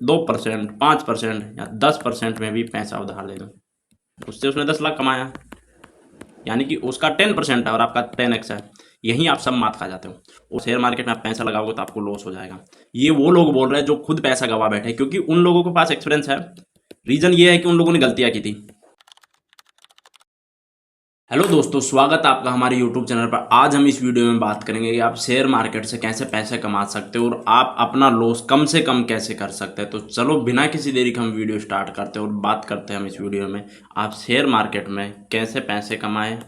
2%, 5% या 10% में भी पैसा उधार दे दूँ, उससे उसने 10 लाख कमाया, यानी कि उसका 10% है और आपका 10x है। यहीं आप सब मात खा जाते हो। और शेयर मार्केट में आप पैसा लगाओगे तो आपको लॉस हो जाएगा। ये वो लोग बोल रहे हैं जो खुद पैसा गवा बैठे, क्योंकि उन लोगों के पास एक्सपीरियंस है। रीजन ये है कि उन लोगों ने गलतियां की थी। हेलो दोस्तों, स्वागत है आपका हमारे यूट्यूब चैनल पर। आज हम इस वीडियो में बात करेंगे कि आप शेयर मार्केट से कैसे पैसे कमा सकते हो और आप अपना लॉस कम से कम कैसे कर सकते हैं। तो चलो बिना किसी देरी के हम वीडियो स्टार्ट करते हैं और बात करते हैं हम इस वीडियो में आप शेयर मार्केट में कैसे पैसे कमाएं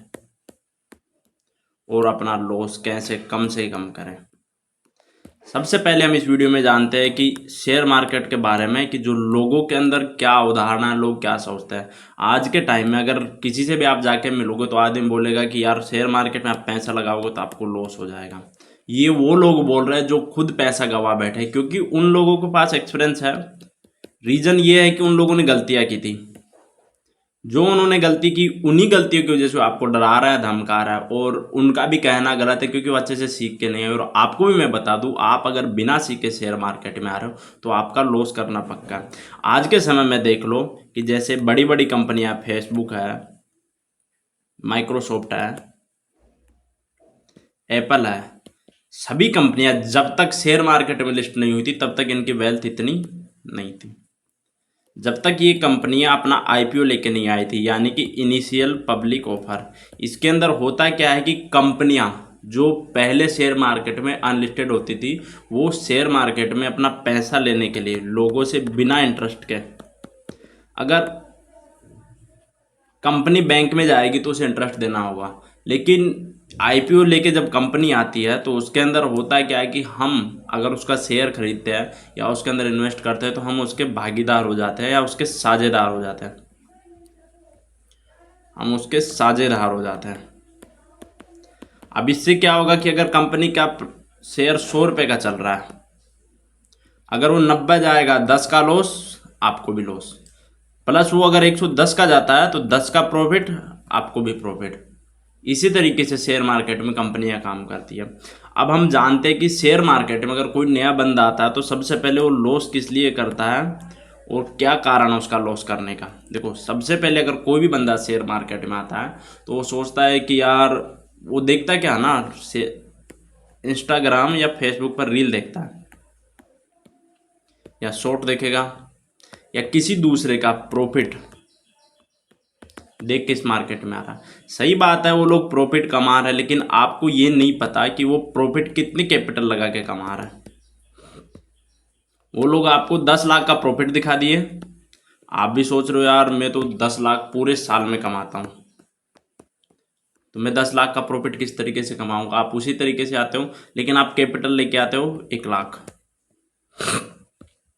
और अपना लॉस कैसे कम से कम करें। सबसे पहले हम इस वीडियो में जानते हैं कि शेयर मार्केट के बारे में, कि जो लोगों के अंदर क्या उदाहरण है, लोग क्या सोचते हैं। आज के टाइम में अगर किसी से भी आप जाके मिलोगे तो आदमी बोलेगा कि यार शेयर मार्केट में आप पैसा लगाओगे तो आपको लॉस हो जाएगा। ये वो लोग बोल रहे हैं जो खुद पैसा गवा बैठे, क्योंकि उन लोगों के पास एक्सपीरियंस है। रीजन ये है कि उन लोगों ने गलतियां की थी। जो उन्होंने गलती की, उन्हीं गलतियों की वजह से आपको डरा रहा है, धमका रहा है, और उनका भी कहना गलत है क्योंकि वो अच्छे से सीख के नहीं है। और आपको भी मैं बता दूं, आप अगर बिना सीखे शेयर मार्केट में आ रहे हो तो आपका लॉस करना पक्का है। आज के समय में देख लो कि जैसे बड़ी बड़ी कंपनियां, फेसबुक है, माइक्रोसॉफ्ट है, एप्पल है, सभी कंपनियां जब तक शेयर मार्केट में लिस्ट नहीं हुई थी तब तक इनकी वेल्थ इतनी नहीं थी। जब तक ये कंपनियां अपना आईपीओ लेके नहीं आई थी, यानी कि इनिशियल पब्लिक ऑफर। इसके अंदर होता क्या है कि कंपनियां जो पहले शेयर मार्केट में अनलिस्टेड होती थी, वो शेयर मार्केट में अपना पैसा लेने के लिए लोगों से बिना इंटरेस्ट के, अगर कंपनी बैंक में जाएगी तो उसे इंटरेस्ट देना होगा, लेकिन आईपीओ लेके जब कंपनी आती है तो उसके अंदर होता है क्या है कि हम अगर उसका शेयर खरीदते हैं या उसके अंदर इन्वेस्ट करते हैं तो हम उसके भागीदार हो जाते हैं या उसके साझेदार हो जाते हैं। हम उसके साझेदार हो जाते हैं। अब इससे क्या होगा कि अगर कंपनी का शेयर 100 रुपये का चल रहा है, अगर वो 90 जाएगा, 10 का लॉस, आपको भी लॉस। प्लस वो अगर 110 का जाता है तो 10 का प्रॉफिट, आपको भी प्रॉफिट। इसी तरीके से शेयर मार्केट में कंपनियां काम करती है। अब हम जानते हैं कि शेयर मार्केट में अगर कोई नया बंदा आता है तो सबसे पहले वो लॉस किस लिए करता है और क्या कारण है उसका लॉस करने का। देखो, सबसे पहले अगर कोई भी बंदा शेयर मार्केट में आता है तो वो सोचता है कि यार, वो देखता क्या है ना, से इंस्टाग्राम या फेसबुक पर रील देखता है या शॉर्ट देखेगा या किसी दूसरे का प्रॉफिट देख के इस मार्केट में आ रहा है। सही बात है, वो लोग प्रॉफिट कमा रहे हैं, लेकिन आपको ये नहीं पता कि वो प्रॉफिट कितनी कैपिटल लगा के कमा रहा है। वो लोग आपको 10 लाख का प्रॉफिट दिखा दिए, आप भी सोच रहे हो यार मैं तो 10 लाख पूरे साल में कमाता हूँ, तो मैं 10 लाख का प्रॉफिट किस तरीके से कमाऊंगा। आप उसी तरीके से आते हो, लेकिन आप कैपिटल लेके आते हो 1 लाख।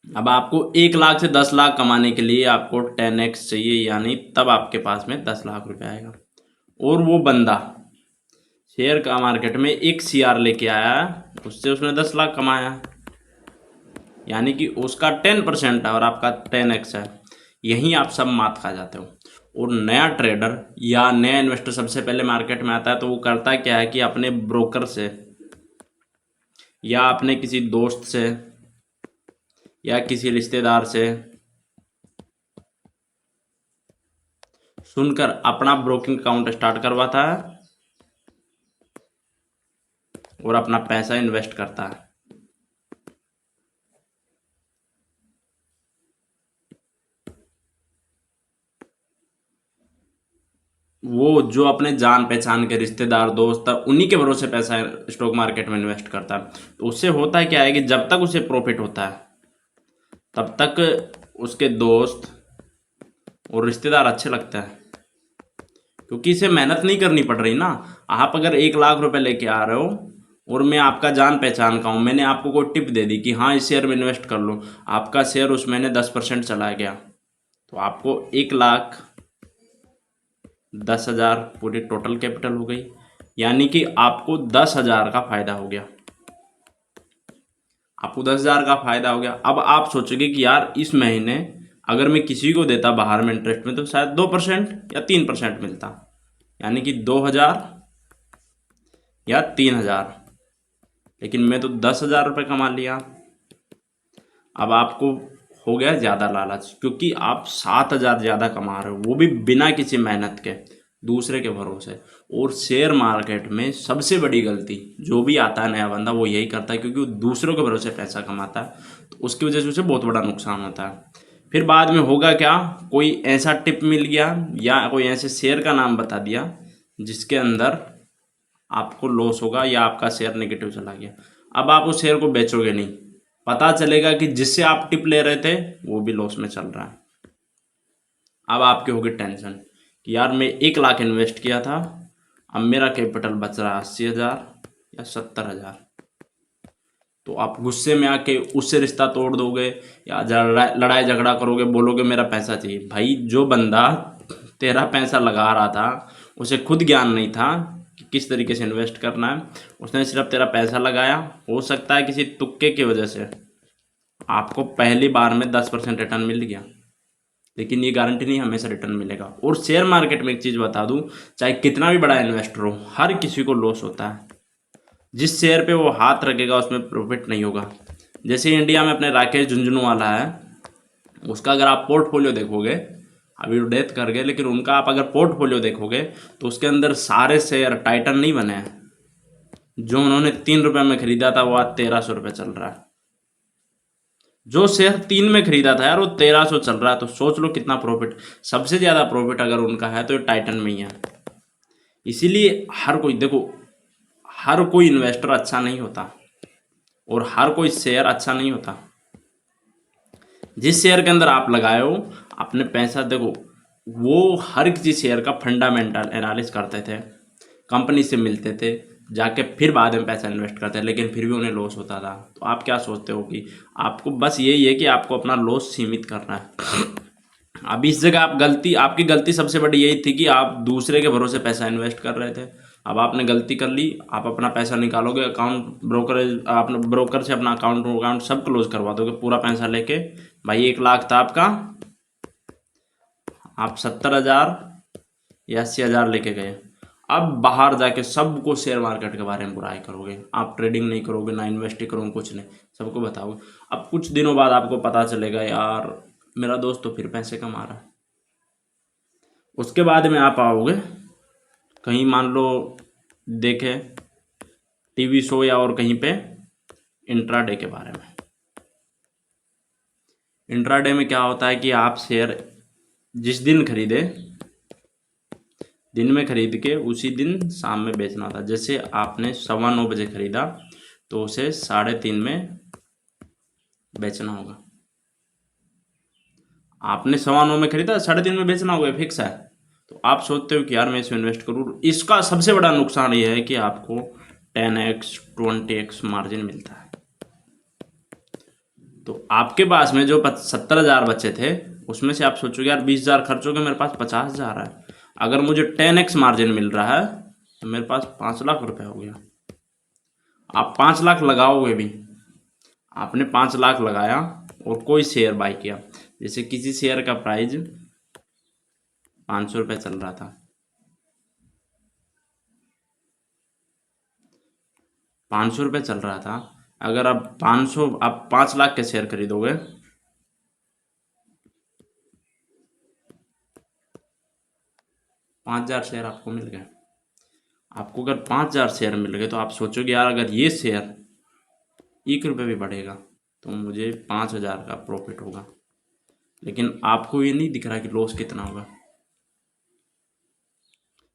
अब आपको 1 लाख से 10 लाख कमाने के लिए आपको 10x चाहिए, यानी तब आपके पास में 10 लाख रुपए आएगा। और वो बंदा शेयर का मार्केट में 1 CR लेके आया, उससे उसने 10 लाख कमाया, यानी कि उसका 10% है और आपका 10x है। यहीं आप सब मात खा जाते हो। और नया ट्रेडर या नया इन्वेस्टर सबसे पहले मार्केट में आता है तो वो करता क्या है कि अपने ब्रोकर से या अपने किसी दोस्त से या किसी रिश्तेदार से सुनकर अपना ब्रोकिंग अकाउंट स्टार्ट करवाता है और अपना पैसा इन्वेस्ट करता है। वो जो अपने जान पहचान के रिश्तेदार, दोस्त है, उन्हीं के भरोसे पैसा स्टॉक मार्केट में इन्वेस्ट करता है। तो उससे होता क्या है कि जब तक उसे प्रॉफिट होता है तब तक उसके दोस्त और रिश्तेदार अच्छे लगते हैं, क्योंकि इसे मेहनत नहीं करनी पड़ रही ना। आप अगर 1 लाख रुपए लेके आ रहे हो और मैं आपका जान पहचान का हूँ, मैंने आपको कोई टिप दे दी कि हाँ इस शेयर में इन्वेस्ट कर लो, आपका शेयर उस महीने 10% चला गया, तो आपको 1,10,000 पूरी टोटल कैपिटल हो गई, यानी कि आपको 10,000 का फायदा हो गया। आपको 10,000 का फायदा हो गया। अब आप सोचोगे कि यार इस महीने अगर मैं किसी को देता बाहर में इंटरेस्ट में तो शायद 2% या 3% मिलता, यानी कि 2,000 या 3,000, लेकिन मैं तो 10,000 रुपये कमा लिया। अब आपको हो गया ज़्यादा लालच, क्योंकि आप 7,000 ज़्यादा कमा रहे हो, वो भी बिना किसी मेहनत के, दूसरे के भरोसे। और शेयर मार्केट में सबसे बड़ी गलती जो भी आता है नया बंदा वो यही करता है, क्योंकि वो दूसरों के भरोसे पैसा कमाता है, तो उसकी वजह से उसे बहुत बड़ा नुकसान होता है। फिर बाद में होगा क्या, कोई ऐसा टिप मिल गया या कोई ऐसे शेयर का नाम बता दिया जिसके अंदर आपको लॉस होगा या आपका शेयर नेगेटिव चला गया। अब आप उस शेयर को बेचोगे नहीं, पता चलेगा कि जिससे आप टिप ले रहे थे वो भी लॉस में चल रहा है। अब आपके होगी टेंशन कि यार मैं 1 लाख इन्वेस्ट किया था, अब मेरा कैपिटल बच रहा है 80,000 या 70,000। तो आप गुस्से में आके उससे रिश्ता तोड़ दोगे या लड़ाई झगड़ा करोगे, बोलोगे मेरा पैसा चाहिए। भाई जो बंदा तेरा पैसा लगा रहा था उसे खुद ज्ञान नहीं था कि किस तरीके से इन्वेस्ट करना है, उसने सिर्फ तेरा पैसा लगाया। हो सकता है किसी तुक्के की वजह से आपको पहली बार में 10% रिटर्न मिल गया, लेकिन ये गारंटी नहीं हमेशा रिटर्न मिलेगा। और शेयर मार्केट में एक चीज़ बता दूं, चाहे कितना भी बड़ा इन्वेस्टर हो, हर किसी को लॉस होता है। जिस शेयर पे वो हाथ रखेगा उसमें प्रॉफिट नहीं होगा। जैसे इंडिया में अपने राकेश झुंझुनवाला है, उसका अगर आप पोर्टफोलियो देखोगे, अभी वो डेथ कर गए, लेकिन उनका आप अगर पोर्टफोलियो देखोगे तो उसके अंदर सारे शेयर टाइटन नहीं बने हैं। जो उन्होंने 3 रुपये में खरीदा था वो आज 1,300 रुपये चल रहा है। जो शेयर 3 में खरीदा था यार वो 1,300 चल रहा है, तो सोच लो कितना प्रॉफिट। सबसे ज़्यादा प्रॉफिट अगर उनका है तो ये टाइटन में ही है। इसीलिए हर कोई देखो, हर कोई इन्वेस्टर अच्छा नहीं होता और हर कोई शेयर अच्छा नहीं होता। जिस शेयर के अंदर आप लगाए हो अपने पैसा, देखो वो हर किसी शेयर का फंडामेंटल एनालिसिस करते थे, कंपनी से मिलते थे जाके, फिर बाद में पैसा इन्वेस्ट करते हैं, लेकिन फिर भी उन्हें लॉस होता था। तो आप क्या सोचते हो कि आपको बस यही है कि आपको अपना लॉस सीमित करना है। अब इस जगह आपकी गलती सबसे बड़ी यही थी कि आप दूसरे के भरोसे पैसा इन्वेस्ट कर रहे थे। अब आपने गलती कर ली, आप अपना पैसा निकालोगे, अकाउंट ब्रोकर से अपना अकाउंट सब क्लोज करवा दोगे पूरा पैसा लेके। भाई 1 लाख था आपका, आप 70,000 या 80,000 लेके गए। अब बाहर जाके सबको शेयर मार्केट के बारे में बुराई करोगे, आप ट्रेडिंग नहीं करोगे, ना इन्वेस्ट करोगे, कुछ नहीं, सबको बताओगे। अब कुछ दिनों बाद आपको पता चलेगा यार मेरा दोस्त तो फिर पैसे कमा रहा है। उसके बाद में आप आओगे कहीं, मान लो देखे टीवी शो या और कहीं पे इंट्राडे के बारे में। इंट्राडे में क्या होता है कि आप शेयर जिस दिन खरीदे, दिन में खरीद के उसी दिन शाम में बेचना होता है। जैसे आपने 9:15 खरीदा तो उसे 3:30 में बेचना होगा। आपने 9:15 में खरीदा, 3:30 में बेचना होगा, फिक्स है। तो आप सोचते हो कि यार मैं इसमें इन्वेस्ट करूँ। इसका सबसे बड़ा नुकसान ये है कि आपको 10x 20x मार्जिन मिलता है। तो आपके पास में जो 70,000 बचे थे उसमें से आप सोचोगे यार 20,000 खर्च हो गए, मेरे पास 50,000 है। अगर मुझे 10x मार्जिन मिल रहा है तो मेरे पास 5 लाख रुपए हो गया। आप 5 लाख लगाओगे भी, आपने 5 लाख लगाया और कोई शेयर बाई किया, जैसे किसी शेयर का प्राइस 500 रुपये चल रहा था, 500 रुपये चल रहा था। अगर आप 5 लाख के शेयर खरीदोगे, 5,000 शेयर आपको मिल गए। आपको अगर 5,000 शेयर मिल गए तो आप सोचोगे यार अगर ये शेयर 1 रुपये भी बढ़ेगा तो मुझे 5,000 का प्रॉफिट होगा। लेकिन आपको ये नहीं दिख रहा कि लॉस कितना होगा,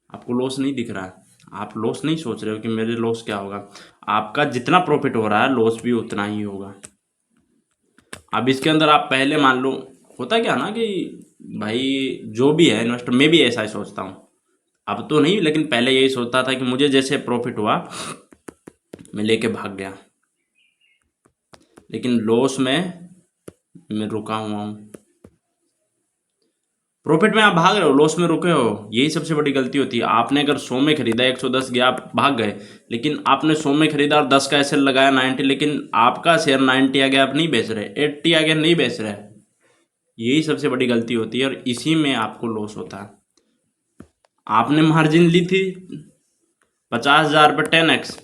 आपको लॉस नहीं दिख रहा है, आप लॉस नहीं सोच रहे हो कि मेरे लॉस क्या होगा। आपका जितना प्रॉफिट हो रहा है लॉस भी उतना ही होगा। अब इसके अंदर आप पहले मान लो, होता क्या ना कि भाई जो भी है इन्वेस्टर, मैं भी ऐसा ही सोचता हूँ, अब तो नहीं लेकिन पहले यही सोचता था कि मुझे जैसे प्रॉफिट हुआ मैं लेके भाग गया, लेकिन लॉस में मैं रुका हुआ हूँ। प्रॉफिट में आप भाग रहे हो, लॉस में रुके हो, यही सबसे बड़ी गलती होती है। आपने अगर 100 में खरीदा, 110 गया, आप भाग गए, लेकिन आपने 100 में खरीदा और 10 का एसएल लगाया 90, लेकिन आपका शेयर 90 आ गया, आप नहीं बेच रहे, 80 आ गया, नहीं बेच रहे। यही सबसे बड़ी गलती होती है और इसी में आपको लॉस होता है। आपने मार्जिन ली थी 50,000 पर 10x,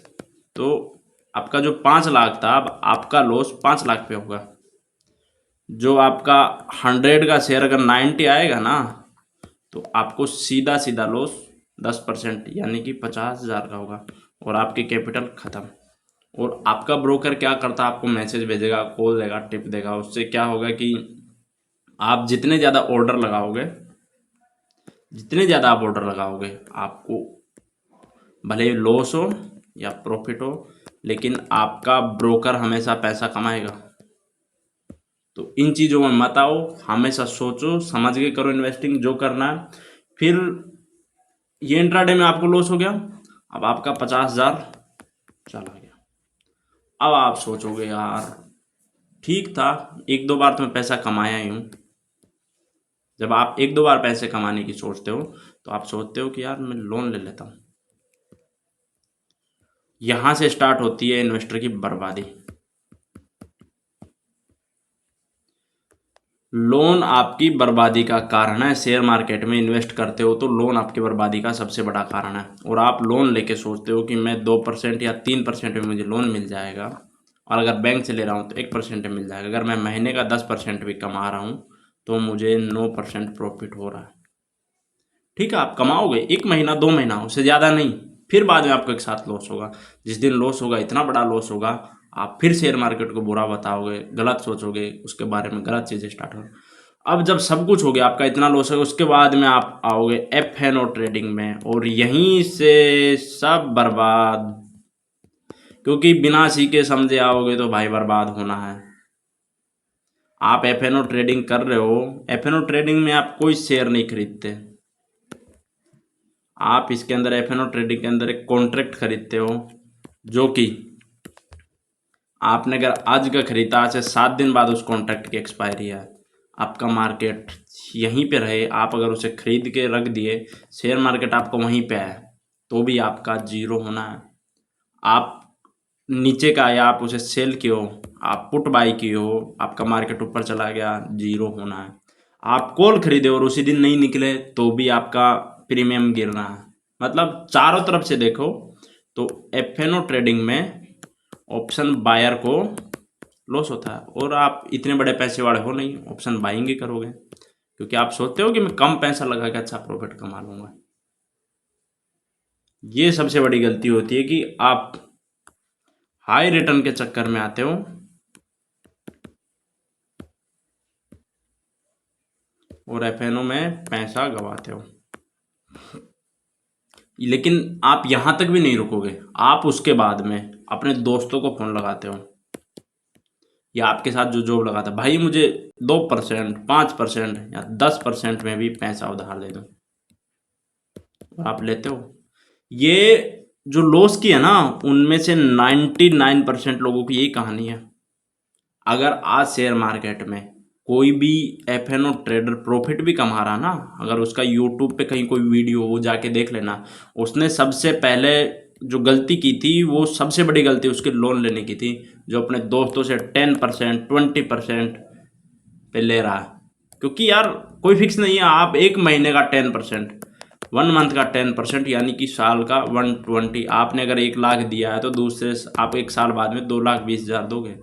तो आपका जो 5 लाख था अब आपका लॉस 5 लाख पे होगा। जो आपका 100 का शेयर अगर 90 आएगा ना, तो आपको सीधा सीधा लॉस 10% यानी कि 50,000 का होगा और आपकी कैपिटल खत्म। और आपका ब्रोकर क्या करता है, आपको मैसेज भेजेगा, कॉल देगा, टिप देगा। उससे क्या होगा कि आप जितने ज़्यादा ऑर्डर लगाओगे, जितने ज़्यादा आप ऑर्डर लगाओगे, आपको भले ही लॉस हो या प्रॉफिट हो, लेकिन आपका ब्रोकर हमेशा पैसा कमाएगा। तो इन चीज़ों में मत आओ, हमेशा सोचो समझ के करो इन्वेस्टिंग जो करना है। फिर ये इंट्राडे में आपको लॉस हो गया, अब आपका 50,000 चला गया। अब आप सोचोगे यार ठीक था, एक दो बार तो मैं पैसा कमाया ही हूँ। जब आप एक दो बार पैसे कमाने की सोचते हो तो आप सोचते हो कि यार मैं लोन ले लेता हूँ। यहाँ से स्टार्ट होती है इन्वेस्टर की बर्बादी। लोन आपकी बर्बादी का कारण है। शेयर मार्केट में इन्वेस्ट करते हो तो लोन आपकी बर्बादी का सबसे बड़ा कारण है। और आप लोन लेके सोचते हो कि मैं 2% या 3% में मुझे लोन मिल जाएगा, और अगर बैंक से ले रहा हूँ तो 1% में मिल जाएगा। अगर मैं महीने का 10% भी कमा रहा हूँ तो मुझे 9% प्रॉफिट हो रहा है। ठीक है, आप कमाओगे 1 महीना 2 महीना, उससे ज़्यादा नहीं। फिर बाद में आपको एक साथ लॉस होगा। जिस दिन लॉस होगा, इतना बड़ा लॉस होगा, आप फिर शेयर मार्केट को बुरा बताओगे, गलत सोचोगे, उसके बारे में गलत चीज़ें स्टार्ट होगी। अब जब सब कुछ हो गया, आपका इतना लॉस है, उसके बाद में आप आओगे F&O ट्रेडिंग में, और यहीं से सब बर्बाद। क्योंकि बिना सीखे समझे आओगे तो भाई बर्बाद होना है। आप F&O ट्रेडिंग कर रहे हो, F&O ट्रेडिंग में आप कोई शेयर नहीं खरीदते। आप इसके अंदर F&O ट्रेडिंग के अंदर एक कॉन्ट्रैक्ट खरीदते हो, जो कि आपने अगर आज का खरीदा, आज से 7 दिन बाद उस कॉन्ट्रैक्ट की एक्सपायरी है। आपका मार्केट यहीं पे रहे, आप अगर उसे खरीद के रख दिए, शेयर मार्केट आपको वहीं पे है, तो भी आपका जीरो होना है। आप नीचे का आया, आप उसे सेल किए हो, आप पुट बाई किए हो, आपका मार्केट ऊपर चला गया, जीरो होना है। आप कॉल खरीदे और उसी दिन नहीं निकले तो भी आपका प्रीमियम गिरना है। मतलब चारों तरफ से देखो तो F&O ट्रेडिंग में ऑप्शन बायर को लॉस होता है। और आप इतने बड़े पैसे वाले हो नहीं, ऑप्शन बाइंग ही करोगे, क्योंकि आप सोचते हो कि मैं कम पैसा लगा के अच्छा प्रॉफिट कमा लूंगा। ये सबसे बड़ी गलती होती है कि आप हाई रिटर्न के चक्कर में आते हो और F&O में पैसा गवाते हो। लेकिन आप यहां तक भी नहीं रुकोगे, आप उसके बाद में अपने दोस्तों को फोन लगाते हो, या आपके साथ जो जॉब लगाता है, भाई मुझे 2%, 5% या 10% में भी पैसा उधार दे दो, और आप लेते हो। ये जो लॉस की है ना, उनमें से 99% लोगों की यही कहानी है। अगर आज शेयर मार्केट में कोई भी F&O ट्रेडर प्रॉफिट भी कमा रहा ना, अगर उसका यूट्यूब पे कहीं कोई वीडियो हो, जाके देख लेना। उसने सबसे पहले जो गलती की थी, वो सबसे बड़ी गलती उसके लोन लेने की थी, जो अपने दोस्तों से 10%, 20% पे ले रहा है। क्योंकि यार कोई फिक्स नहीं है, आप एक महीने का 10%, 1 मंथ का 10%, यानी कि साल का 120। आपने अगर 1 लाख दिया है तो दूसरे आप एक साल बाद में 2,20,000 दोगे।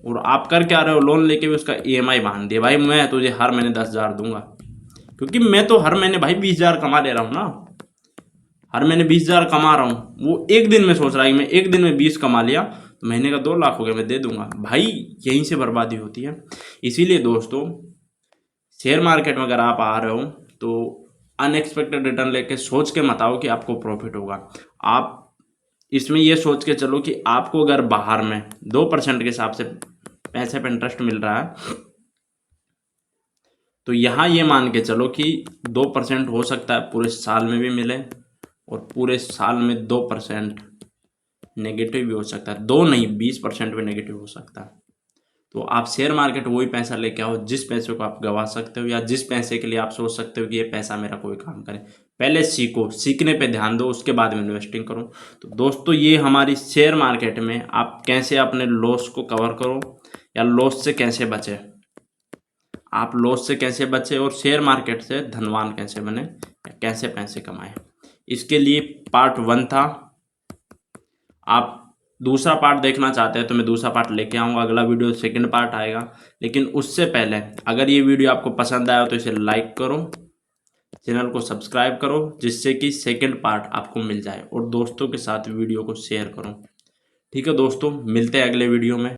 और आप कर क्या रहे हो, लोन लेके भी उसका EMI बांध दिया, भाई मैं तुझे हर महीने 10,000 दूंगा। क्योंकि मैं तो हर महीने भाई 20,000 कमा ले रहा हूँ ना, हर महीने 20,000 कमा रहा हूँ। वो एक दिन में सोच रहा है कि मैं एक दिन में 20 कमा लिया तो महीने का 2 लाख हो गया, मैं दे दूंगा। भाई यहीं से बर्बादी होती है। इसीलिए दोस्तों, शेयर मार्केट में अगर आप आ रहे हो तो अनएक्सपेक्टेड रिटर्न लेके सोच के मत आओ कि आपको प्रॉफिट होगा। आप इसमें ये सोच के चलो कि आपको अगर बाहर में 2% के हिसाब से पैसे पे इंटरेस्ट मिल रहा है, तो यहाँ ये मान के चलो कि 2% हो सकता है पूरे साल में भी मिले, और पूरे साल में 2% नेगेटिव भी हो सकता है। 2 नहीं, 20% भी नेगेटिव हो सकता है। तो आप शेयर मार्केट वही पैसा लेके आओ जिस पैसे को आप गवा सकते हो, या जिस पैसे के लिए आप सोच सकते हो कि ये पैसा मेरा कोई काम करे। पहले सीखो, सीखने पे ध्यान दो, उसके बाद में इन्वेस्टिंग करो। तो दोस्तों, ये हमारी शेयर मार्केट में आप कैसे अपने लॉस को कवर करो, या लॉस से कैसे बचे, आप लॉस से कैसे बचे, और शेयर मार्केट से धनवान कैसे बने, या कैसे पैसे कमाए, इसके लिए पार्ट 1 था। आप दूसरा पार्ट देखना चाहते हैं तो मैं दूसरा पार्ट लेके आऊँगा, अगला वीडियो सेकंड पार्ट आएगा। लेकिन उससे पहले अगर ये वीडियो आपको पसंद आया तो इसे लाइक करो, चैनल को सब्सक्राइब करो, जिससे कि सेकंड पार्ट आपको मिल जाए, और दोस्तों के साथ वीडियो को शेयर करो। ठीक है दोस्तों, मिलते हैं अगले वीडियो में।